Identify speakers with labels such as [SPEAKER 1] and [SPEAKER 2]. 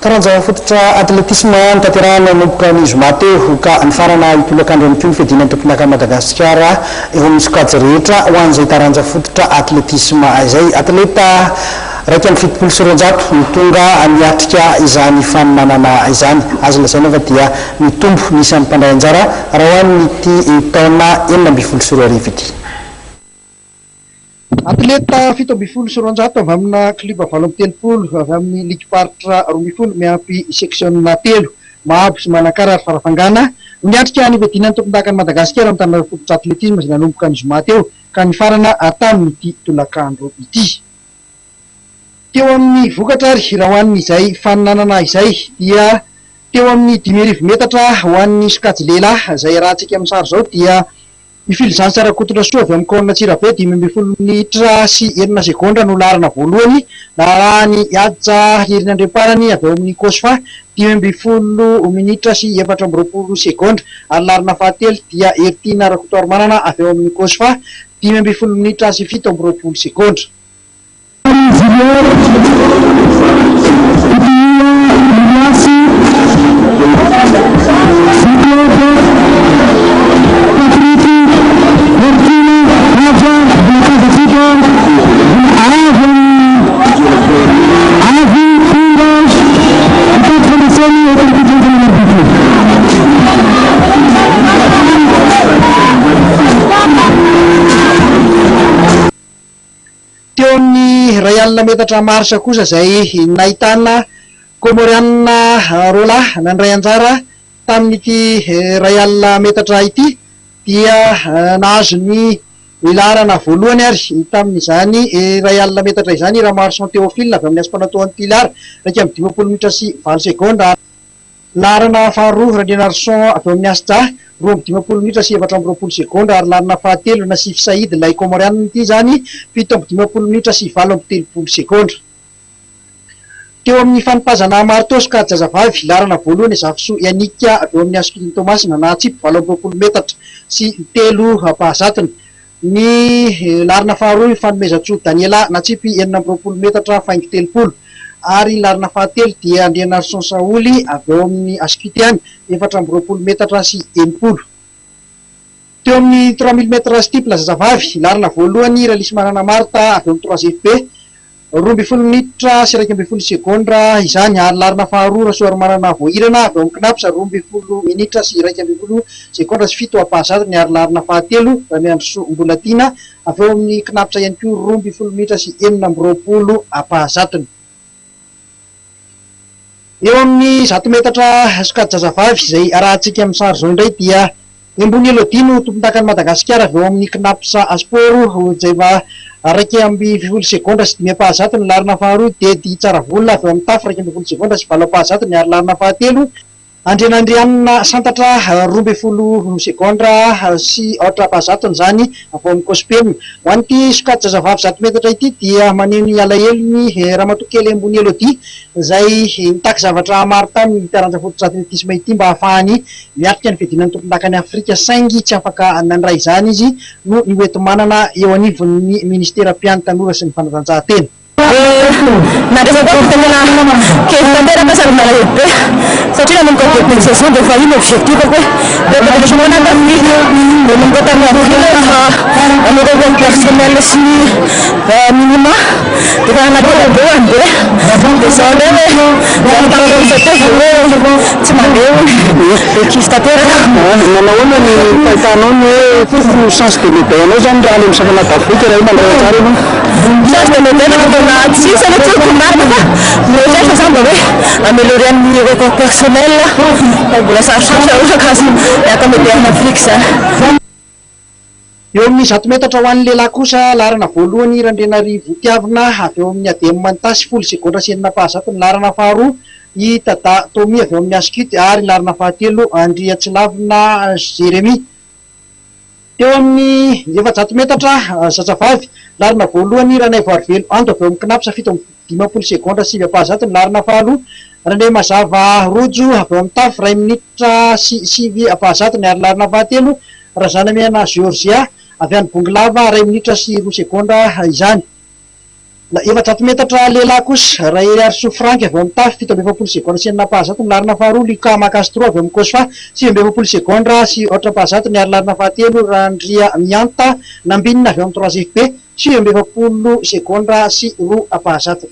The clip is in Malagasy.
[SPEAKER 1] taranja fototra atletisme tanterahana manomboka ny zoma teo ka nifarana ipolakandro any koa ny fiadinan'ny tomponaka Madagasikara eo amin'ny sokajy rehetra ho an'izay taranja fototra atletisme izay atleta raiky amin'ny fitopolo sy roanjato mitonga miatrika izany faninanana izany azo lazaina fa dia mitombo nisy amin'ny mpandray anjara raha hoan'ny ity taona 2024 ity.
[SPEAKER 2] Atleta fito amby folo sy roanjato avy amina kliba valo amby telopolo avy amin'ny ligue paritra roa amby folo miampy seksiona telo mahabo sy manankarary farafangana niatrika ny vedinan'ny tompondakan'i Madagasikara amin'ny tanana fototra atletisme izay nanomboka ny zoma teo ka nifarana tamin'ity tolakandro ity. Teo amin'ny vokatra ary raha hoan'ny izay faninanana izay dia teo amin'ny 5,000 metatra ho an'ny sokajy lehilahy izay raha antsika amin'ny sary zao dia mifilizany tsara kototra soa avy amin'ny kaonina Tsirabe 12 minitra sy 9 sekondra no larana voalohany raha ny Adja Herinandremparany avy ao amin'ny Kosfa 12 minitra sy 420 sekondra ary larana fahatelo dia Ertina Rakotoarimanana avy ao amin'ny Kosfa 12 minitra sy 720 sekondra. Real metatra marsa kosa izay nahitana Komoriana Rola nandray anjara tamin'ity Real metatra ity dia nahazo ny larana voalohany ary tamin'izany Real metatra izany Ramarson Théophile avy amin'ny Aspanatoan'ny Tilar raika amin'ny 20 minitra sy 20 sekondra larana faharoa Randinarson avy amin'ny Asja 20 minitra sy 420 sekondra ary larana fahatelo Nasif Saïd ilay Komoriana ity zany 20 minitra sy 30 sekondra. Teo amin'ny fanipazana martoska jazavavy larana voalohany Zafiso Yanika avy amin'ny Askiliny Thomas nahatsipy 20 metatra sy 3 pahazatony. Ny larana faharoa Fanomezatso Daniela natsipy 19 metatra faingo 30 ary larana fahatelo dia Andrianarson Saoly avy ao amin'ny Askitiany 420 metatra sy 80. Teo amin'ny 3000 metra stiple zazavavy larana voalohany Ralisy Manana Marta avy amin'ny 3FP 12 minitra sy 12 sekondra izany ary larana faharoa Rasoary Manana Voahirana avy ao amin'ny Knapsa 12 minitra sy 12 sekondra sy 7 pahazatony ary larana fahatelo Ramiandroso Mbolatina avy ao amin'ny Knapsa ihany koa 12 minitra sy 19 pahazatony. Eo amin'ny 100 metatra sokajy zazavavy izay arahantsika amin'ny sary zao indray dia Embony Elodino tompondakan'i Madagasikara avy ao amin'ny Knapsa Asporo izay raiky amby 20 sekondra sy 10 pahazatony larana faharoa Dedi Tsaravolona avy ao amin'ny Tafy raiky amby 20 sekondra sy 20 pahazatony ary larana fahatelo Andrianandrianina Santatra 12 sekondra sy 8 pahazatony zany avy ao amin'ny Kospem. Ho an'ity sokajy zazavavy 100 metatra ity dia maneho ny alahelo ny Ramatokely Embony Elody izay mitaky zavatra maro tamin'ny taranja fototra atletisme ity mba ahafahany miatrika ny fiadinan'ny tompondakan'i Afrika saingy tsy afaka nandray izany izy no nihoety manana eo anivon'ny ministera mpiany tanora sy ny fanatanjahantena.
[SPEAKER 3] Naresaka fitengena kely tanteraka sady nalahibe satria nanomboka début saison dia efa ino objectif hoe préparation manaka nanomboka tamin'ny avril anorevany personnel sy minima dia fa anaty be andeha dia zao tsy mandeha ekisy tanteraka
[SPEAKER 1] Manahoana ny fahitanao ny hoe chance de médaille anao zany raha any amin'ny championnat d'Afrique raha mandray tsara io.
[SPEAKER 3] Chance de médaille tsy sanatria tomarina fa mrehetra zany mba hoe améliorer amin'ny record personnel mbola sarosarotra ohatra ka atamedy amin'ny Afrique zany.
[SPEAKER 2] Eo amin'ny 100 metatra ho an'ny lehilahy kosa larana voalohany Randrenarivo Tiavina avy ao amin'ny Ademo Mantasy 10 sekondra sy 9 pahazatony larana faharoa i Tata Tomi avy ao amin'ny Askity ary larana fahatelo Andria Tsilavina Jérémy. Teo amin'ny 700 metatra zazavavy larana voalohany Ranaivo Arvelo Ando avy ao amin'ny Knapsa 17 sekondra sy 9 pahazatony larana faharoa Randre Mazava Rojo avy ao amin'ny Tafy 2 minitra sy 9 pahazatony ary larana fahatelo Razana Miana Georgia avy any Bongolava 2 minitra sy 2 sekondra izany. la efatrato metatra lehilahy kosa Rahery Arso Franky avy amin'ny tafy 17 segondra sy 9 ny larina faharoa Lucas Macastro avy amin'ny Kosfa 19 segondra sy 8 ny ary larina fahatelo Randria Mianta Nambinina avy amin'ny 3 FP 19 segondra sy 2 apahazato.